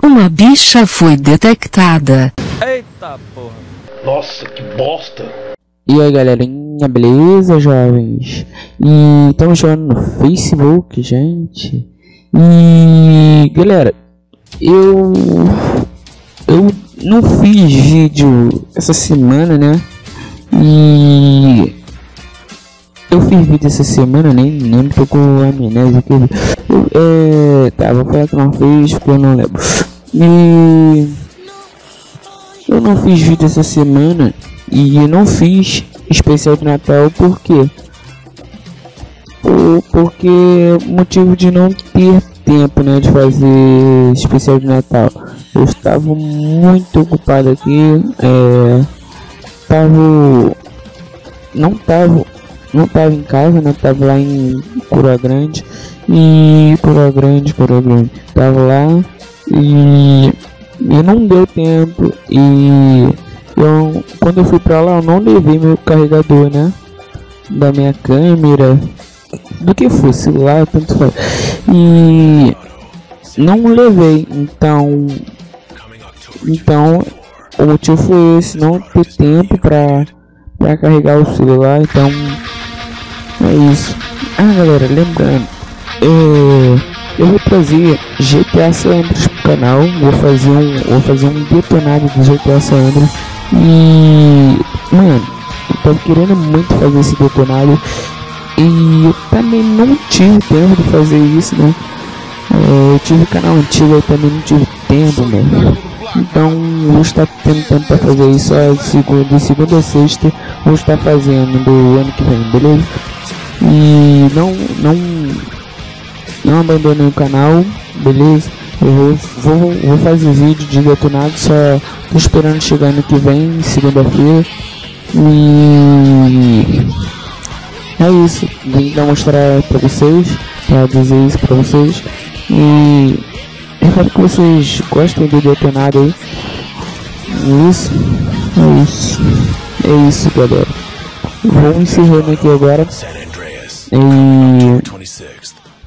Uma bicha foi detectada. Eita porra. Nossa, que bosta. E aí galerinha, beleza jovens? E estamos jogando no Facebook, gente. E galera, eu não fiz vídeo essa semana, né? E eu fiz vídeo essa semana, nem lembro, tô com amnésia aqui. Tá, vou falar que não fiz porque eu não lembro. E eu não fiz vídeo essa semana e eu não fiz especial de Natal porque motivo de não ter tempo, né, de fazer especial de Natal. Eu estava muito ocupado aqui, não tava em casa, né, tava lá em Coroa Grande, tava lá e não deu tempo. E quando eu fui pra lá, eu não levei meu carregador, né, da minha câmera, do que fosse lá, tanto faz, e não levei. Então o motivo foi esse, não ter tempo pra carregar o celular. Então é isso. Ah galera, lembrando, eu vou trazer GTA San Andreas pro canal. Vou fazer um detonado do GTA San Andreas. E mano, eu tava querendo muito fazer esse detonado e eu também não tive tempo de fazer isso, né? Eu tive canal antigo, eu também não tive tempo, mano. Então vou estar tendo tempo para fazer isso de segunda a sexta. Vou estar fazendo do ano que vem, beleza? E não abandonei o canal, beleza? Eu vou fazer vídeo de detonado, só tô esperando chegar ano que vem, segunda-feira. E é isso, vim mostrar pra vocês, pra dizer isso pra vocês. E eu espero que vocês gostem do detonado aí. É isso galera. Vou encerrando aqui agora. E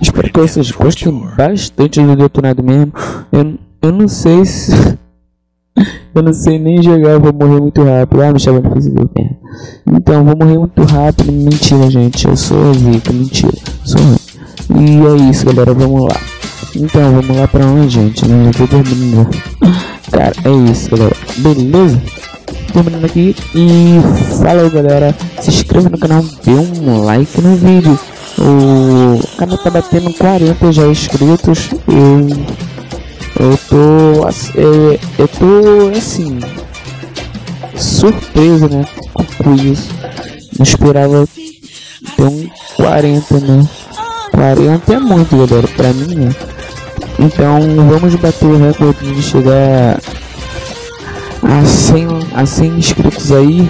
espero que vocês gostem bastante do detonado mesmo. Eu não sei se eu não sei nem jogar, eu vou morrer muito rápido. Me chama no Facebook. Então, vou morrer muito rápido. Mentira, gente. Eu sou zica, mentira. Sou ruim. E é isso, galera. Vamos lá. Então, vamos lá pra onde, gente? Não tô terminando. Cara, é isso, galera. Beleza? Terminando aqui. E fala aí, galera. Se inscreva no canal. Dê um like no vídeo. O canal tá batendo 40 já inscritos. Eu tô assim surpreso, né, com isso. Não esperava ter um 40, né? 40 é muito, galera, pra mim, né? Então vamos bater o recorde de chegar a 100 inscritos aí.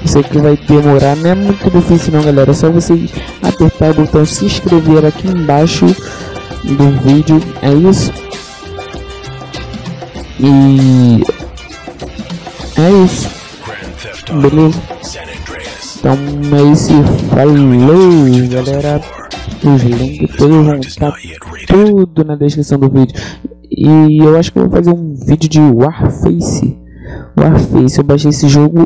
Isso aqui vai demorar, não é muito difícil não, galera. É só vocês apertar o botão se inscrever aqui embaixo do vídeo. É isso. E é isso, beleza? Então é isso, falou galera. Os links todos vão estar tudo na descrição do vídeo. E eu acho que eu vou fazer um vídeo de Warface. Eu baixei esse jogo